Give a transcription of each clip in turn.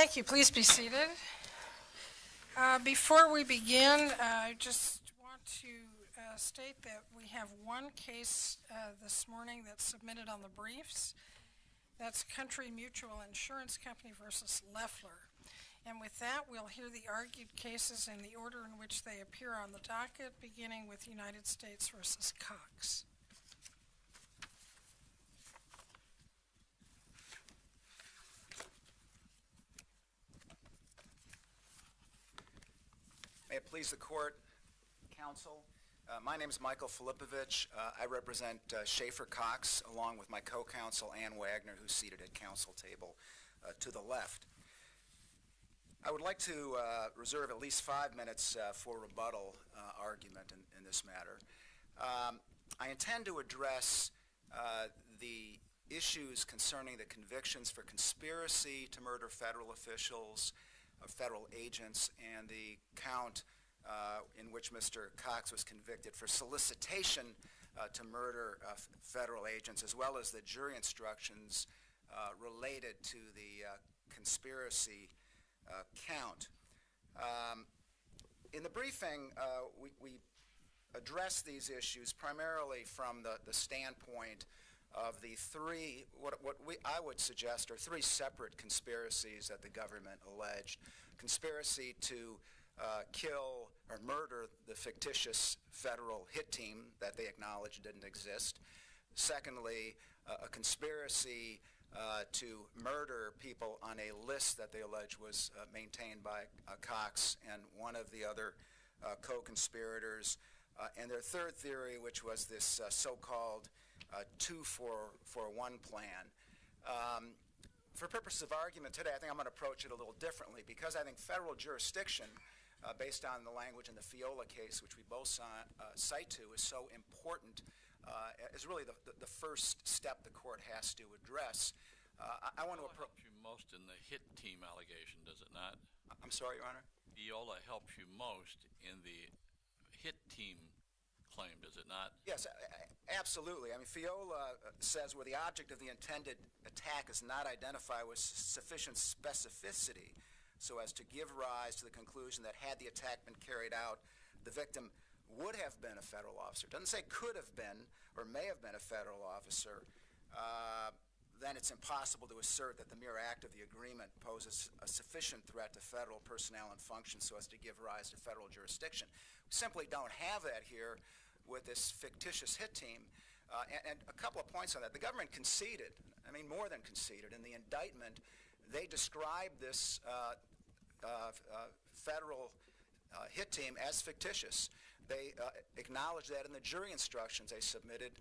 Thank you. Please be seated. Before we begin, I just want to state that we have one case this morning that's submitted on the briefs. That's Country Mutual Insurance Company versus Leffler. And with that, we'll hear the argued cases in the order in which they appear on the docket, beginning with United States versus Cox. May it please the court, counsel. My name is Michael Filipovich. I represent Schaeffer Cox, along with my co-counsel Ann Wagner, who's seated at counsel table to the left. I would like to reserve at least 5 minutes for rebuttal argument in this matter. I intend to address the issues concerning the convictions for conspiracy to murder federal officials, federal agents, and the count in which Mr. Cox was convicted for solicitation to murder federal agents, as well as the jury instructions related to the conspiracy count. In the briefing, we addressed these issues primarily from the standpoint of the three, I would suggest are three separate conspiracies that the government alleged. Conspiracy to kill or murder the fictitious federal hit team that they acknowledged didn't exist. Secondly, a conspiracy to murder people on a list that they allege was maintained by Cox and one of the other co-conspirators. And their third theory, which was this so-called 2-for-1 plan. For purposes of argument today, I think I'm going to approach it a little differently because I think federal jurisdiction, based on the language in the Fiola case, which we both cite to, is so important, is really the first step the court has to address. I want to approach you most in the hit team allegation, does it not? I'm sorry, Your Honor? Fiola helps you most in the hit team claim, does it not? Yes, absolutely. I mean, Fiola says where the object of the intended attack is not identified with sufficient specificity so as to give rise to the conclusion that had the attack been carried out, the victim would have been a federal officer. It doesn't say could have been or may have been a federal officer. Then it's impossible to assert that the mere act of the agreement poses a sufficient threat to federal personnel and functions so as to give rise to federal jurisdiction. We simply don't have that here with this fictitious hit team. And a couple of points on that. The government conceded, I mean more than conceded, in the indictment they described this federal hit team as fictitious. They acknowledged that in the jury instructions they submitted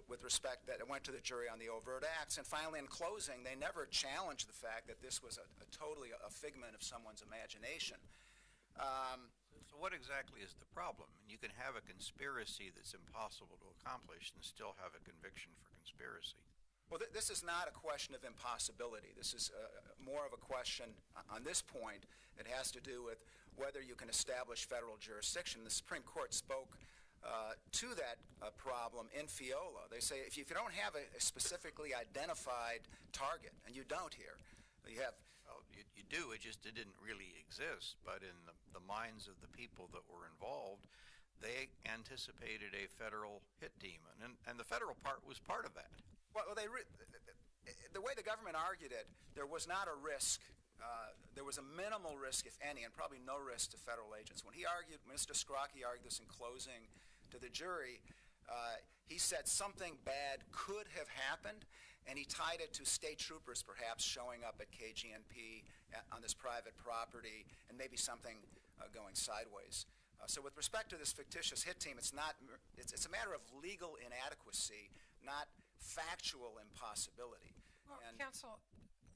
with respect that it went to the jury on the overt acts. And finally, in closing, they never challenged the fact that this was totally a figment of someone's imagination. So what exactly is the problem? You can have a conspiracy that's impossible to accomplish and still have a conviction for conspiracy. Well, this is not a question of impossibility. This is more of a question on this point. It has to do with whether you can establish federal jurisdiction. The Supreme Court spoke to that problem in Fiola. They say if you don't have a specifically identified target, and you don't here, you have. Well, you do, it didn't really exist, but in the minds of the people that were involved, they anticipated a federal hit team, and the federal part was part of that. Well, the way the government argued it, there was not a risk. There was a minimal risk, if any, and probably no risk to federal agents. When Mr. Scrocky argued this in closing to the jury, he said something bad could have happened, and he tied it to state troopers perhaps showing up at KGNP on this private property, and maybe something going sideways. So with respect to this fictitious hit team, it's a matter of legal inadequacy, not factual impossibility. Well, counsel,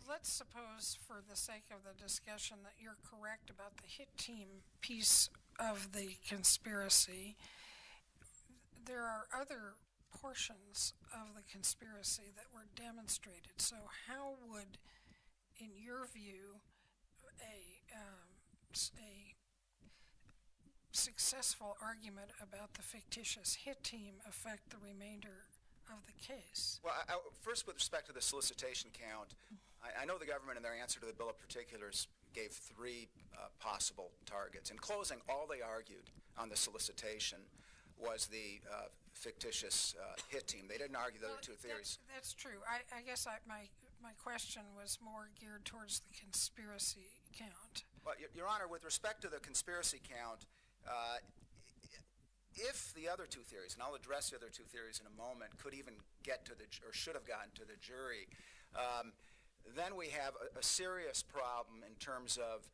let's suppose for the sake of the discussion that you're correct about the hit team piece of the conspiracy. There are other portions of the conspiracy that were demonstrated. So how would, in your view, a successful argument about the fictitious hit team affect the remainder of the case? Well, first with respect to the solicitation count, I know the government in their answer to the bill of particulars gave three possible targets. In closing, all they argued on the solicitation was the fictitious hit team. They didn't argue the other two theories. That's true. I guess my question was more geared towards the conspiracy count. Well, Your Honor, with respect to the conspiracy count, if the other two theories, and I'll address the other two theories in a moment, could even get to or should have gotten to the jury, then we have a serious problem in terms of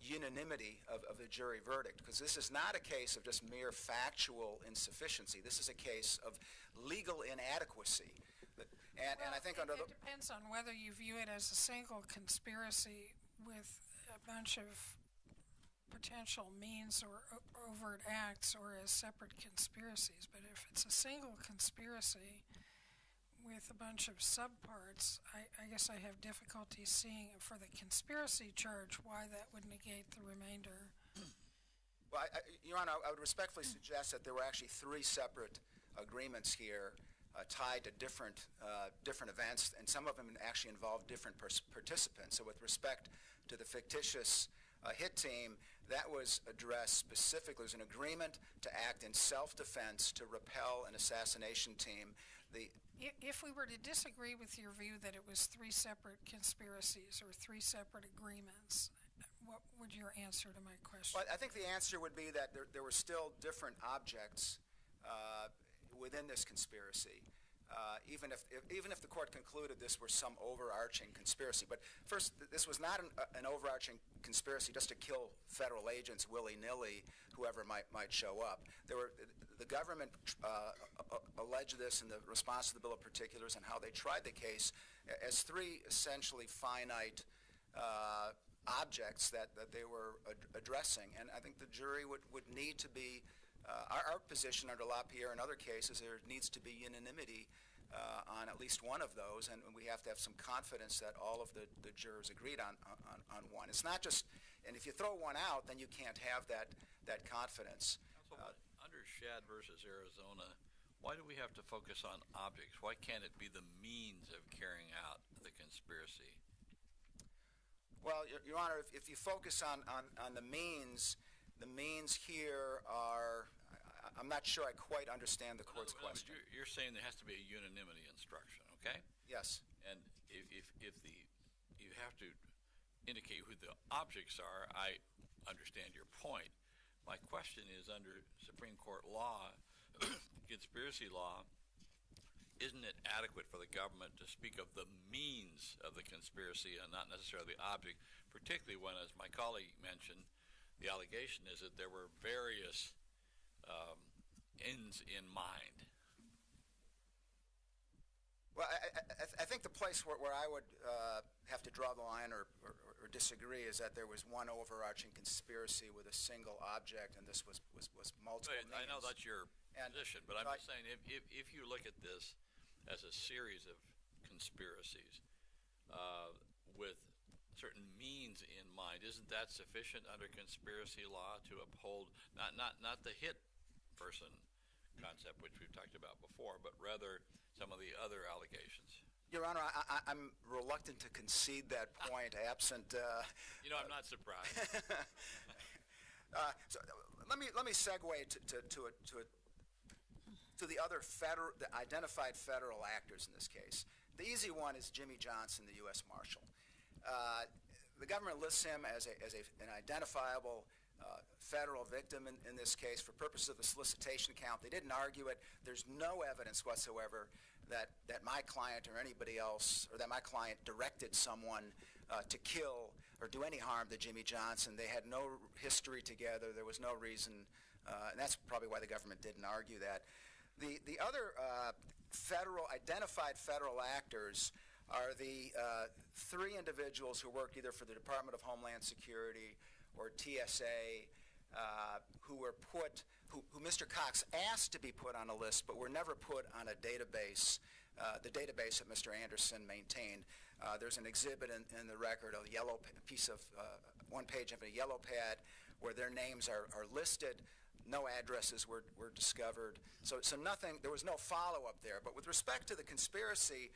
unanimity of the jury verdict, because this is not a case of just mere factual insufficiency. This is a case of legal inadequacy. And I think it depends on whether you view it as a single conspiracy with a bunch of potential means or overt acts, or as separate conspiracies. But if it's a single conspiracy with a bunch of subparts, I guess I have difficulty seeing for the conspiracy charge why that would negate the remainder. Well, Your Honor, I would respectfully suggest that there were actually three separate agreements here tied to different events, and some of them actually involved different participants. So with respect to the fictitious hit team, that was addressed specifically. There was an agreement to act in self-defense to repel an assassination team. If we were to disagree with your view that it was three separate conspiracies or three separate agreements, what would your answer to my question? Well, I think the answer would be that there were still different objects within this conspiracy, even if the court concluded this were some overarching conspiracy. But first, this was not an overarching conspiracy just to kill federal agents willy-nilly, whoever might show up. The government alleged this in the response to the bill of particulars and how they tried the case as three essentially finite objects that they were addressing. And I think the jury would need to be, our position under LaPierre and other cases, there needs to be unanimity on at least one of those, and we have to have some confidence that all of the jurors agreed on one. It's not just, and if you throw one out, then you can't have that confidence. Under Shad versus Arizona, why do we have to focus on objects? Why can't it be the means of carrying out the conspiracy? Well, Your Honor, if you focus on the means here are, I'm not sure I quite understand the court's question. You're saying there has to be a unanimity instruction, okay? Yes. And if you have to indicate who the objects are, I understand your point. My question is, under Supreme Court law, conspiracy law, isn't it adequate for the government to speak of the means of the conspiracy and not necessarily the object, particularly when, as my colleague mentioned, the allegation is that there were various ends in mind? Well, I think the place where I would have to draw the line or disagree is that there was one overarching conspiracy with a single object, and this was multiple means. I know that's your position, but I'm just saying if you look at this as a series of conspiracies with certain means in mind, isn't that sufficient under conspiracy law to uphold not the hit person concept, which we've talked about before, but rather some of the other allegations? Your Honor, I'm reluctant to concede that point, absent. I'm not surprised. So let me segue to the other the identified federal actors in this case. The easy one is Jimmy Johnson, the U.S. Marshal. The government lists him as an identifiable federal victim in this case for purposes of the solicitation count. They didn't argue it. There's no evidence whatsoever that my client or anybody else, or that my client directed someone to kill or do any harm to Jimmy Johnson. They had no history together. There was no reason, and that's probably why the government didn't argue that. The other identified federal actors are the three individuals who worked either for the Department of Homeland Security or TSA, who Mr. Cox asked to be put on a list, but were never put on a database, the database that Mr. Anderson maintained. There's an exhibit in the record, a yellow piece of, one page of a yellow pad, where their names are listed. No addresses were discovered. So nothing, there was no follow-up there. But with respect to the conspiracy,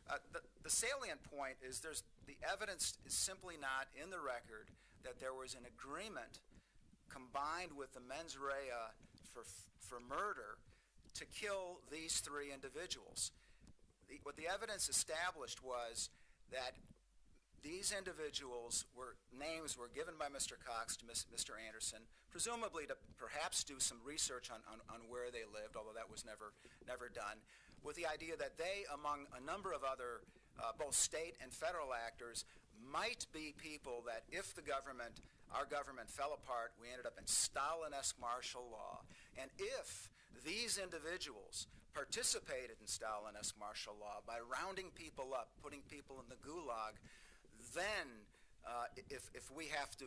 The salient point is the evidence is simply not in the record that there was an agreement combined with the mens rea for murder to kill these three individuals. What the evidence established was that these individuals names were given by Mr. Cox to Mr. Anderson, presumably to perhaps do some research on where they lived, although that was never done, with the idea that they, among a number of other both state and federal actors, might be people that if our government fell apart, we ended up in Stalin-esque martial law. And if these individuals participated in Stalin-esque martial law by rounding people up, putting people in the gulag, then if we have to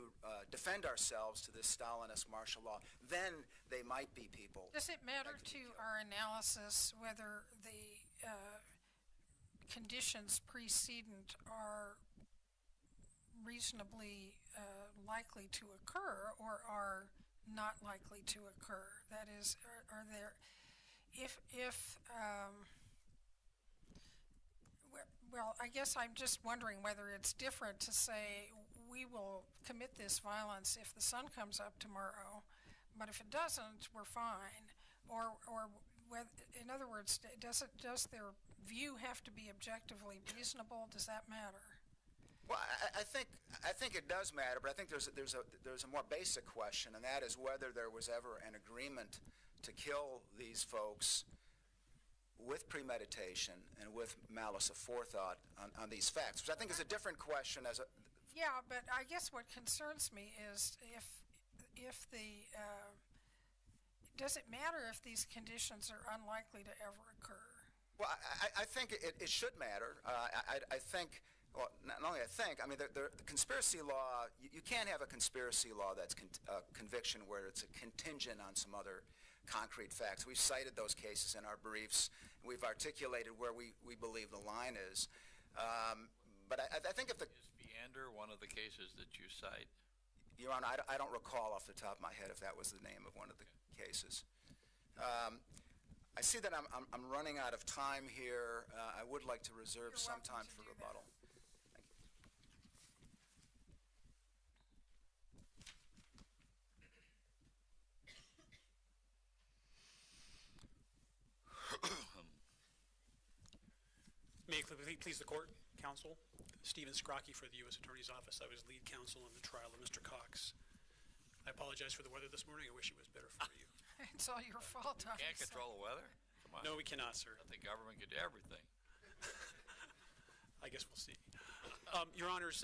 defend ourselves to this Stalin-esque martial law, then they might be people. Does it matter to our analysis whether the conditions precedent are reasonably likely to occur or are not likely to occur? That is, are there, well, I guess I'm just wondering whether it's different to say we will commit this violence if the sun comes up tomorrow, but if it doesn't, we're fine. Or in other words, does their view have to be objectively reasonable? Does that matter? Well, I think it does matter, but I think there's a more basic question, and that is whether there was ever an agreement to kill these folks with premeditation and with malice aforethought on these facts, which I think is a different question. Yeah, but I guess what concerns me is if the does it matter if these conditions are unlikely to ever occur? Well, I think it should matter. I think. Well, not only I mean, the conspiracy law, you can't have a conspiracy law that's conviction where it's a contingent on some other concrete facts. We've cited those cases in our briefs. We've articulated where we believe the line is. But I think if the... Is Viander one of the cases that you cite? Your Honor, I don't recall off the top of my head if that was the name of one of the cases. I see that I'm running out of time here. I would like to reserve some time for rebuttal. May it please the court, counsel. Stephen Scrocky for the U.S. Attorney's Office. I was lead counsel in the trial of Mr. Cox. I apologize for the weather this morning. I wish it was better for you. It's all your fault, You can't control the weather? Come on. No, we cannot, sir. I think government can do everything. I guess we'll see. Your Honors,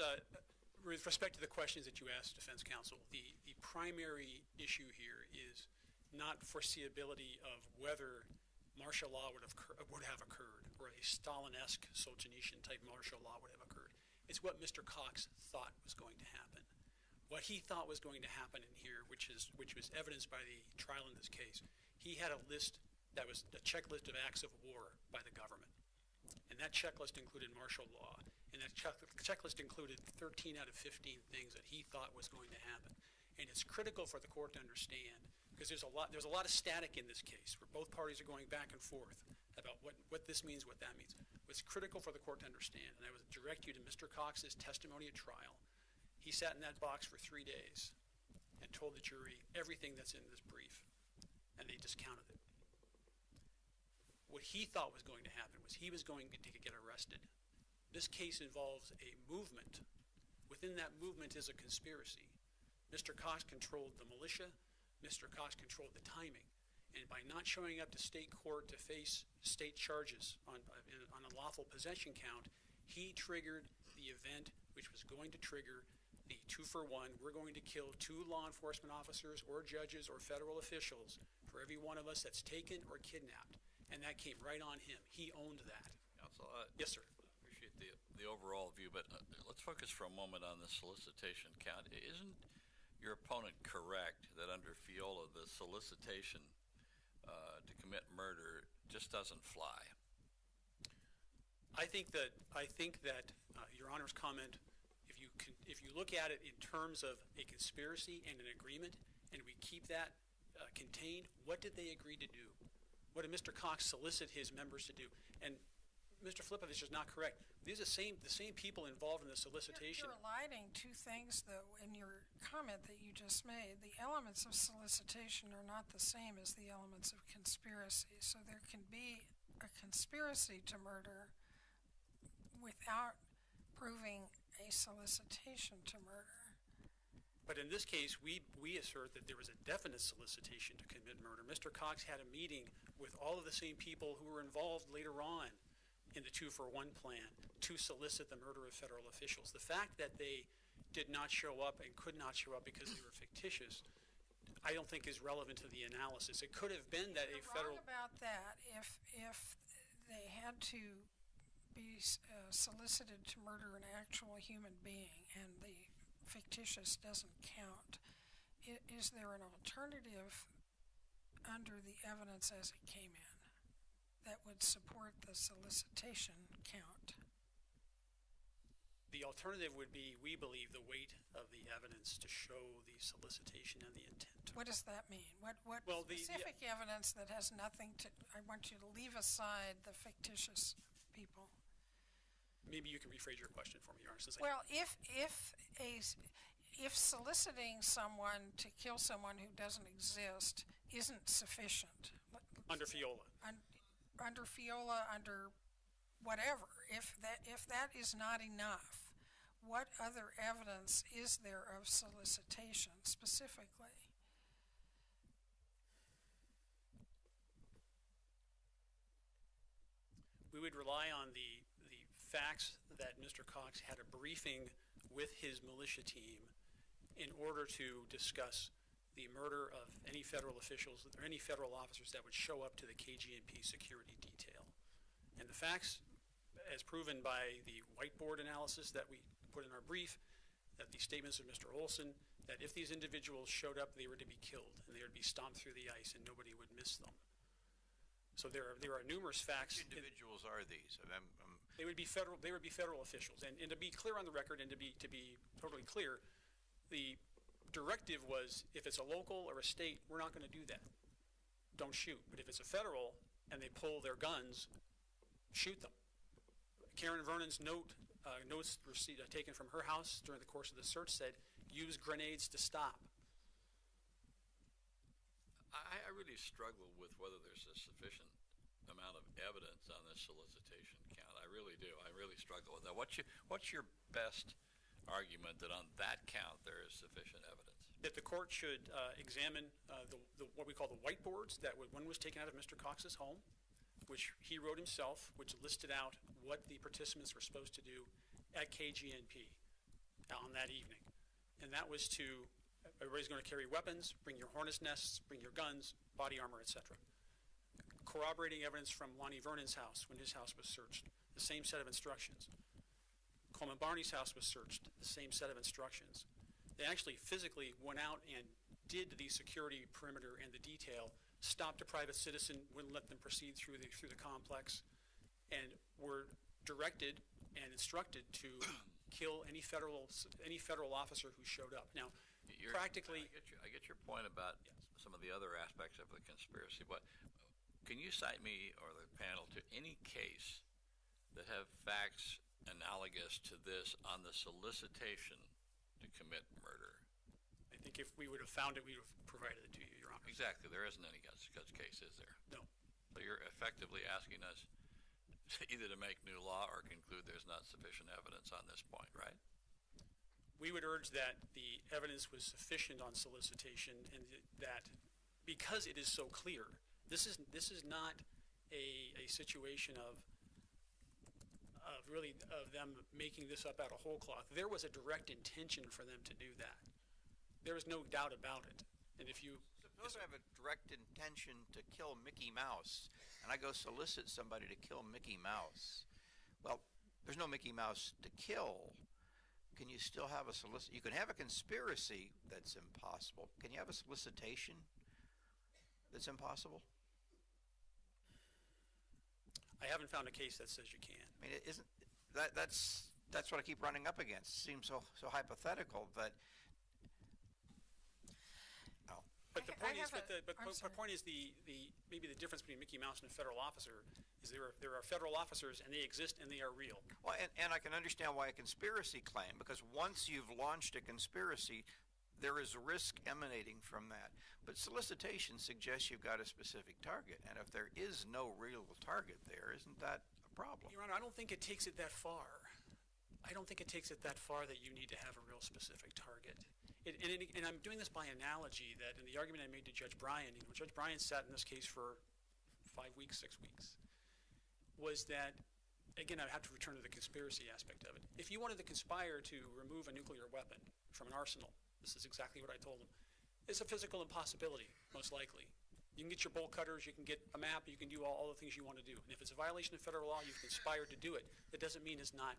with respect to the questions that you asked, defense counsel, the primary issue here is not foreseeability of whether martial law would have occurred, or a Stalin-esque Solzhenitsyn-type martial law would have occurred. It's what Mr. Cox thought was going to happen. What he thought was going to happen in here, which was evidenced by the trial in this case, he had a list that was a checklist of acts of war by the government. And that checklist included martial law. And that checklist included 13 out of 15 things that he thought was going to happen. And it's critical for the court to understand, because there's a lot of static in this case, where both parties are going back and forth about what this means, what that means. What's critical for the court to understand, and I would direct you to Mr. Cox's testimony at trial. He sat in that box for 3 days and told the jury everything that's in this brief, and they discounted it. What he thought was going to happen was he was going to get arrested. This case involves a movement. Within that movement is a conspiracy. Mr. Cox controlled the militia. Mr. Cox controlled the timing. And by not showing up to state court to face state charges on a lawful possession count, he triggered the event which was going to trigger the 2-for-1. We're going to kill 2 law enforcement officers or judges or federal officials for every one of us that's taken or kidnapped. And that came right on him. He owned that. Counsel, yes, sir. I appreciate the overall view, but let's focus for a moment on the solicitation count. Isn't your opponent correct that under FIOLA the solicitation to commit murder just doesn't fly? I think that Your Honor's comment, if you look at it in terms of a conspiracy and an agreement, and we keep that contained, what did they agree to do? What did Mr. Cox solicit his members to do? And Mr. Flipovich is not correct. These are the same people involved in the solicitation. You're aligning two things, though, in your comment that you just made. The elements of solicitation are not the same as the elements of conspiracy. So there can be a conspiracy to murder without proving a solicitation to murder. But in this case, we assert that there was a definite solicitation to commit murder. Mr. Cox had a meeting with all of the same people who were involved later on in the 2-for-1 plan to solicit the murder of federal officials. The fact that they did not show up and could not show up because they were fictitious, I don't think is relevant to the analysis. It could have been that a federal... Wrong about that. If they had to be solicited to murder an actual human being and the fictitious doesn't count, is there an alternative under the evidence as it came in that would support the solicitation count? The alternative would be, we believe, the weight of the evidence to show the solicitation and the intent. What does that mean? What well, specific evidence that has nothing to... I want you to leave aside the fictitious people. Maybe you can rephrase your question for me, Your Honor. Well, if soliciting someone to kill someone who doesn't exist isn't sufficient... Under FIOLA. Under FIOLA, under whatever, if that is not enough, what other evidence is there of solicitation specifically? We would rely on the facts that Mr. Cox had a briefing with his militia team in order to discuss the murder of any federal officials or any federal officers that would show up to the KG&P security detail. And the facts, as proven by the whiteboard analysis that we put in our brief, that the statements of Mr. Olson, that if these individuals showed up, they were to be killed and they would be stomped through the ice and nobody would miss them. So there are numerous facts. Which individuals are these? They would be federal officials. And to be clear on the record and to be totally clear, the directive was if it's a local or a state, we're not going to do that. Don't shoot. But if it's a federal and they pull their guns, shoot them. Karen Vernon's notes taken from her house during the course of the search said, use grenades to stop. I really struggle with whether there's a sufficient amount of evidence on this solicitation count. I really do. I really struggle with that. What's your best argument that on that count there is sufficient evidence? That the court should examine what we call the whiteboards that one was taken out of Mr. Cox's home, which he wrote himself, which listed out what the participants were supposed to do at KG&P on that evening. And that was to, everybody's going to carry weapons, bring your hornet's nests, bring your guns, body armor, etc. Corroborating evidence from Lonnie Vernon's house when his house was searched, the same set of instructions. Coleman Barney's house was searched, the same set of instructions. They actually physically went out and did the security perimeter and the detail, stopped a private citizen, wouldn't let them proceed through the complex, and were directed and instructed to kill any federal officer who showed up. Now, practically... I get your point about some of the other aspects of the conspiracy, but can you cite me or the panel to any case that have facts analogous to this on the solicitation to commit murder? I think if we would have found it, we would have provided it to you, Your Honor. Exactly. There isn't any such case, is there? No. So you're effectively asking us either to make new law or conclude there's not sufficient evidence on this point, right? We would urge that the evidence was sufficient on solicitation and that because it is so clear, this is not a situation of them making this up out of whole cloth. There was a direct intention for them to do that. There is no doubt about it. And if you... Suppose I have a direct intention to kill Mickey Mouse, and I go solicit somebody to kill Mickey Mouse. Well, there's no Mickey Mouse to kill. Can you still have a you can have a conspiracy that's impossible. Can you have a solicitation that's impossible? I haven't found a case that says you can. I mean, isn't that's what I keep running up against. It seems so hypothetical, but But the point is, maybe the difference between Mickey Mouse and a federal officer is there are federal officers, and they exist, and they are real. Well, and I can understand why a conspiracy claim, because once you've launched a conspiracy, there is risk emanating from that. But solicitation suggests you've got a specific target, and if there is no real target there, isn't that a problem? Your Honor, I don't think it takes it that far. I don't think it takes it that far that you need to have a real specific target. And I'm doing this by analogy that in the argument I made to Judge Bryan, Judge Bryan sat in this case for 5 weeks, 6 weeks, was that, again, I have to return to the conspiracy aspect of it. If you wanted to conspire to remove a nuclear weapon from an arsenal, this is exactly what I told him. It's a physical impossibility, most likely. You can get your bolt cutters, you can get a map, you can do all the things you want to do. And if it's a violation of federal law, you've conspired to do it. That doesn't mean it's not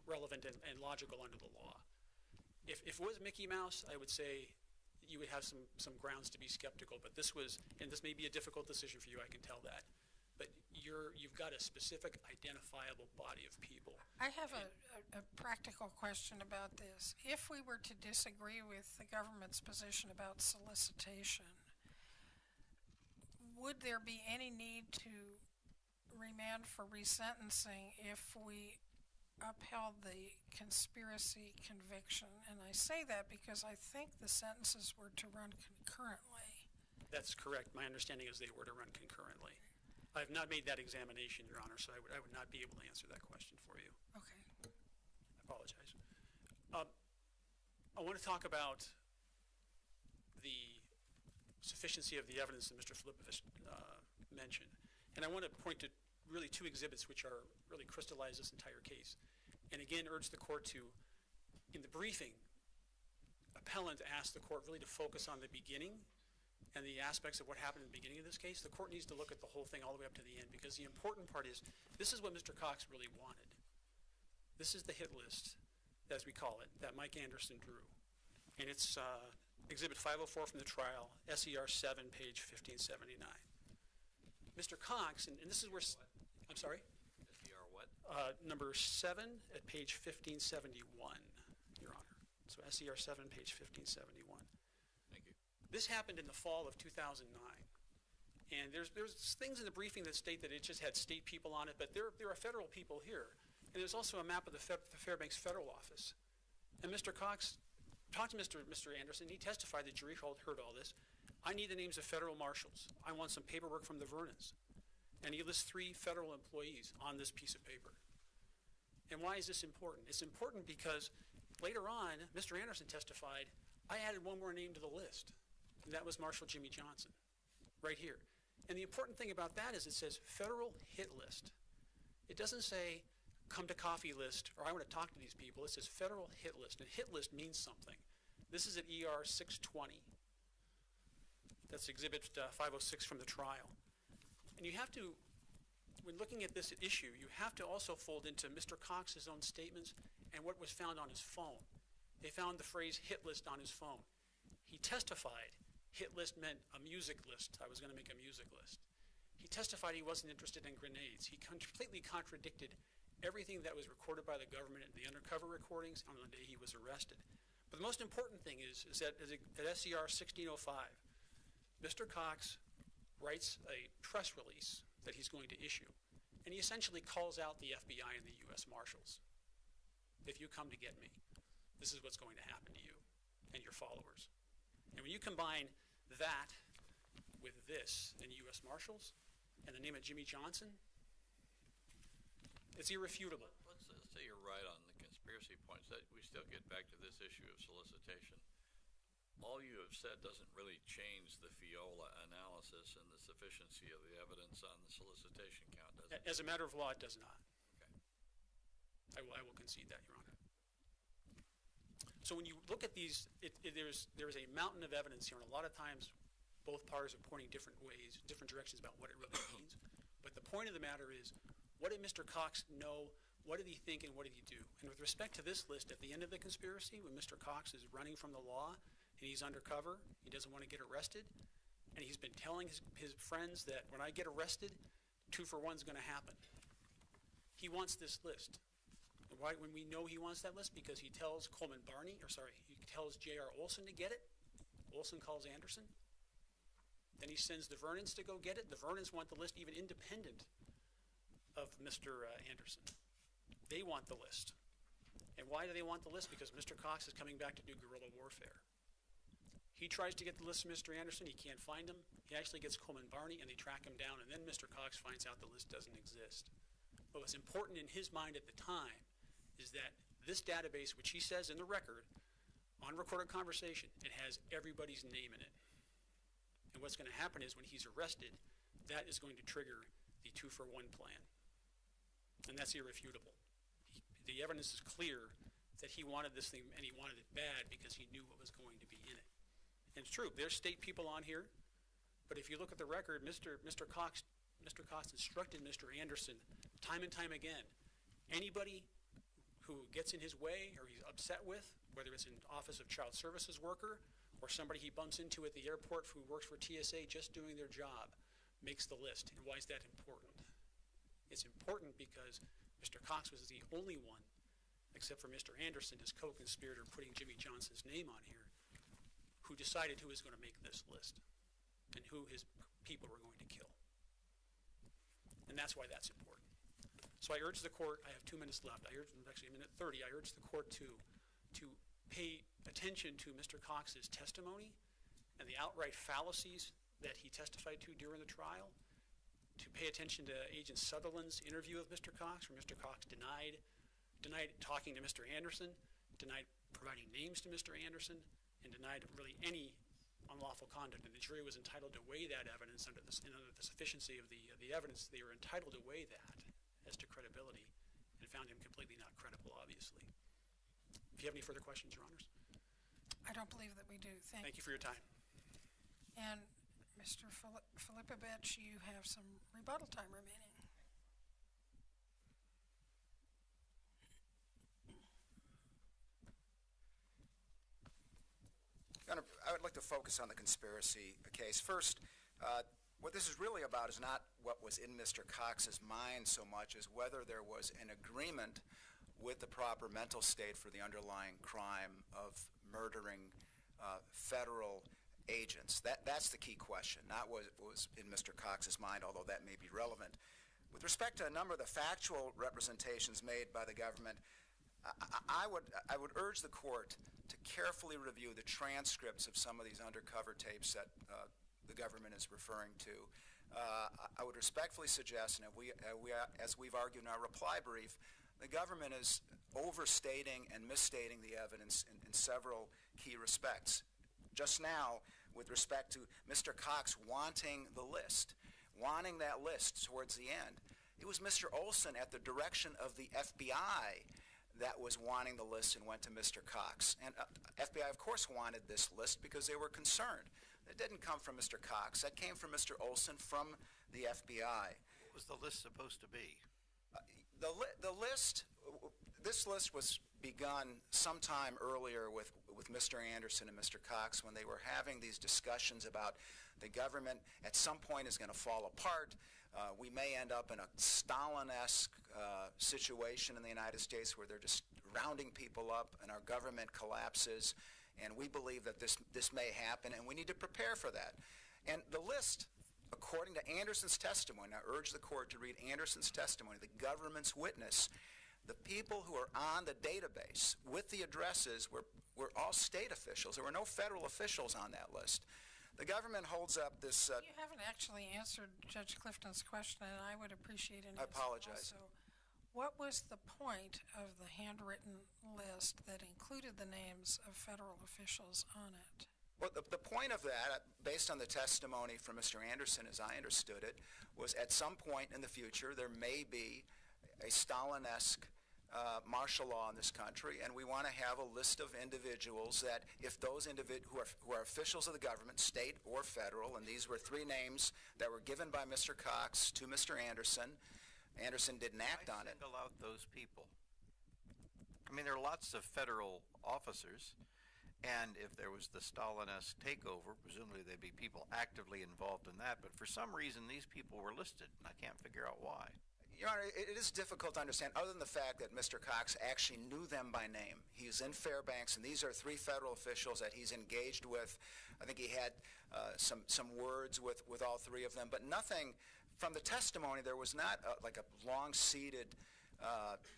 relevant and logical under the law. If it was Mickey Mouse, I would say you would have some grounds to be skeptical. But this was, and this may be a difficult decision for you, I can tell that. But you've got a specific identifiable body of people. I have a practical question about this. If we were to disagree with the government's position about solicitation, would there be any need to remand for resentencing if we upheld the conspiracy conviction? And I say that because I think the sentences were to run concurrently. That's correct. My understanding is they were to run concurrently. I have not made that examination, Your Honor, so I would not be able to answer that question for you. Okay. I apologize. I want to talk about the sufficiency of the evidence that Mr. Filipovich mentioned. And I want to point to really 2 exhibits which really crystallize this entire case. And again, urge the court to, in the briefing, appellant asked the court really to focus on the beginning and the aspects of what happened in the beginning of this case. The court needs to look at the whole thing all the way up to the end, because the important part is this is what Mr. Cox really wanted. This is the hit list, as we call it, that Mike Anderson drew. And it's Exhibit 504 from the trial, SER 7, page 1579. Mr. Cox, and this is where, I'm sorry? SER what? Number 7 at page 1571, Your Honor. So SER 7, page 1571. Thank you. This happened in the fall of 2009. And there's things in the briefing that state that it just had state people on it, but there are federal people here. And there's also a map of the Fairbanks Federal Office. And Mr. Cox talked to Mr. Anderson. He testified, the jury heard all this. I need the names of federal marshals. I want some paperwork from the Vernons. And he lists 3 federal employees on this piece of paper. And why is this important? It's important because later on, Mr. Anderson testified, I added one more name to the list, and that was Marshal Jimmy Johnson, right here. And the important thing about that is it says federal hit list. It doesn't say come to coffee list or I want to talk to these people. It says federal hit list, and hit list means something. This is at ER 620. That's Exhibit 506 from the trial. And you have to, when looking at this issue, you have to also fold into Mr. Cox's own statements and what was found on his phone. They found the phrase hit list on his phone. He testified hit list meant a music list. I was going to make a music list. He testified he wasn't interested in grenades. He completely contradicted everything that was recorded by the government in the undercover recordings on the day he was arrested. But the most important thing is that at SER 1605, Mr. Cox writes a press release that he's going to issue, and he essentially calls out the FBI and the U.S. Marshals. If you come to get me, this is what's going to happen to you and your followers. And when you combine that with this and U.S. Marshals and the name of Jimmy Johnson, it's irrefutable. Let's say you're right on the conspiracy points. That we still get back to this issue of solicitation. All you have said doesn't really change the FIOLA analysis and the sufficiency of the evidence on the solicitation count, does it? As a matter of law, it does not. Okay. I will concede that, Your Honor. So when you look at these, there's a mountain of evidence here, and a lot of times both parties are pointing different ways, different directions about what it really means. But the point of the matter is, what did Mr. Cox know? What did he think, and what did he do? And with respect to this list, at the end of the conspiracy, when Mr. Cox is running from the law, and he's undercover, he doesn't want to get arrested, and he's been telling his friends that when I get arrested, 2 for 1 is going to happen. He wants this list. And why, when we know he wants that list? Because he tells he tells J.R. Olson to get it. Olson calls Anderson. Then he sends the Vernons to go get it. The Vernons want the list even independent of Mr. Anderson. They want the list. And why do they want the list? Because Mr. Cox is coming back to do guerrilla warfare. He tries to get the list of Mr. Anderson. He can't find him. He actually gets Coleman Barney, and they track him down, and then Mr. Cox finds out the list doesn't exist. But what's important in his mind at the time is that this database, which he says in the record, on recorded conversation, it has everybody's name in it. And what's going to happen is when he's arrested, that is going to trigger the 2-for-1 plan. And that's irrefutable. The evidence is clear that he wanted this thing, and he wanted it bad because he knew what was going to be in it. And it's true, there's state people on here, but if you look at the record, Mr. Cox instructed Mr. Anderson time and time again, anybody who gets in his way or he's upset with, whether it's an Office of Child Services worker or somebody he bumps into at the airport who works for TSA just doing their job, makes the list. And why is that important? It's important because Mr. Cox was the only one, except for Mr. Anderson, his co-conspirator putting Jimmy Johnson's name on here, who decided who was going to make this list and who his people were going to kill. And that's why that's important. So I urge the court, I have 2 minutes left, actually a minute 30, I urge the court to pay attention to Mr. Cox's testimony and the outright fallacies that he testified to during the trial, to pay attention to Agent Sutherland's interview of Mr. Cox, where Mr. Cox denied talking to Mr. Anderson, denied providing names to Mr. Anderson, and denied really any unlawful conduct. And the jury was entitled to weigh that evidence under the sufficiency of the evidence. They were entitled to weigh that as to credibility, and found him completely not credible, obviously. If you have any further questions, Your Honors. I don't believe that we do. Thank you for your time. And Mr. Filipovich, you have some rebuttal time remaining. I would like to focus on the conspiracy case. First, what this is really about is not what was in Mr. Cox's mind so much as whether there was an agreement with the proper mental state for the underlying crime of murdering federal agents. That's the key question, not what was in Mr. Cox's mind, although that may be relevant. With respect to a number of the factual representations made by the government, I would urge the court to carefully review the transcripts of some of these undercover tapes that the government is referring to. I would respectfully suggest, and as we've argued in our reply brief, the government is overstating and misstating the evidence in several key respects. Just now, with respect to Mr. Cox wanting the list, wanting that list towards the end, it was Mr. Olson at the direction of the FBI that was wanting the list and went to Mr. Cox. And FBI, of course, wanted this list because they were concerned. It didn't come from Mr. Cox. That came from Mr. Olson from the FBI. What was the list supposed to be? This list was begun sometime earlier with Mr. Anderson and Mr. Cox when they were having these discussions about the government at some point is going to fall apart. We may end up in a Stalin-esque situation in the United States where they're just rounding people up and our government collapses, and we believe that this may happen, and we need to prepare for that. And the list, according to Anderson's testimony, and I urge the court to read Anderson's testimony, the government's witness, the people who are on the database with the addresses were all state officials. There were no federal officials on that list. The government holds up this... You haven't actually answered Judge Clifton's question, and I would appreciate an answer. I apologize. Also. What was the point of the handwritten list that included the names of federal officials on it? Well, the point of that, based on the testimony from Mr. Anderson, as I understood it, was at some point in the future there may be a Stalin-esque martial law in this country, and we want to have a list of individuals that, if those who are officials of the government, state or federal, and these were 3 names that were given by Mr. Cox to Mr. Anderson. Anderson didn't act on it. Why single out those people? I mean, there are lots of federal officers, and if there was the Stalin-esque takeover, presumably there'd be people actively involved in that, but for some reason these people were listed, and I can't figure out why. Your Honor, it is difficult to understand, other than the fact that Mr. Cox actually knew them by name. He's in Fairbanks, and these are 3 federal officials that he's engaged with. I think he had some words with all 3 of them, but nothing from the testimony, there was not like a long-seated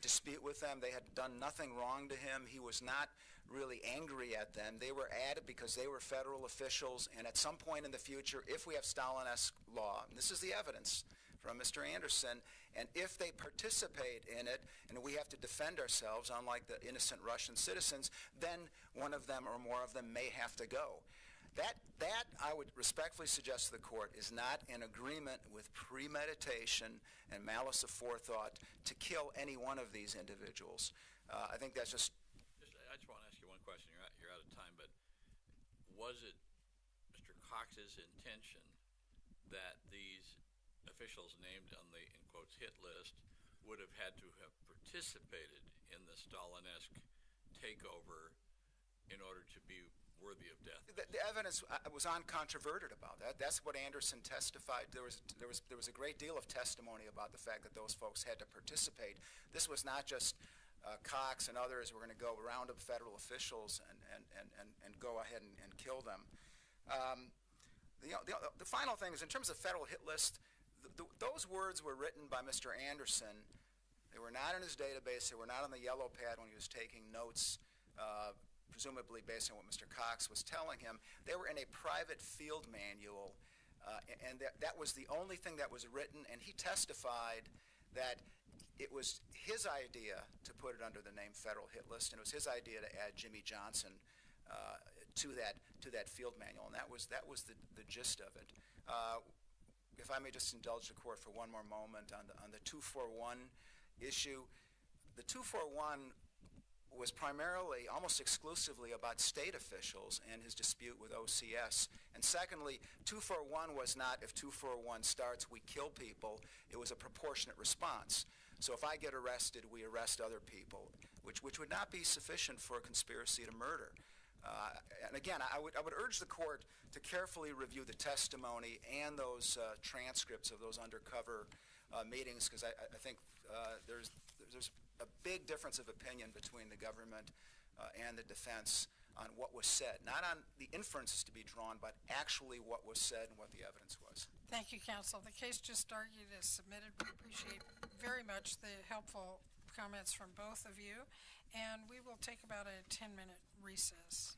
dispute with them. They had done nothing wrong to him. He was not really angry at them. They were at it because they were federal officials, and at some point in the future, if we have Stalin-esque law, and this is the evidence from Mr. Anderson, and if they participate in it, and we have to defend ourselves, unlike the innocent Russian citizens, then one of them or more of them may have to go. That I would respectfully suggest to the court is not in agreement with premeditation and malice of forethought to kill any one of these individuals. I think that's just... I just want to ask you one question. You're out of time, but was it Mr. Cox's intention that these officials named on the, in quotes, hit list would have had to have participated in the Stalin-esque takeover in order to be worthy of death? The evidence was uncontroverted about that. That's what Anderson testified. There was a great deal of testimony about the fact that those folks had to participate. This was not just Cox and others were going to go round up federal officials and go ahead and kill them. The final thing is, in terms of federal hit list, those words were written by Mr. Anderson. They were not in his database. They were not on the yellow pad when he was taking notes, presumably based on what Mr. Cox was telling him. They were in a private field manual, and that was the only thing that was written, and he testified that it was his idea to put it under the name Federal Hit List, and it was his idea to add Jimmy Johnson to that field manual, and that was the gist of it. If I may just indulge the court for one more moment on the 241 issue, the 241 was primarily, almost exclusively, about state officials and his dispute with OCS. And secondly, 241 was not, if 241 starts, we kill people. It was a proportionate response. So if I get arrested, we arrest other people, which would not be sufficient for a conspiracy to murder. And again, I would urge the court to carefully review the testimony and those transcripts of those undercover meetings, because I think there's a big difference of opinion between the government and the defense on what was said, not on the inferences to be drawn, but actually what was said and what the evidence was. Thank you, counsel. The case just argued is submitted. We appreciate very much the helpful comments from both of you, and we will take about a 10-minute recess.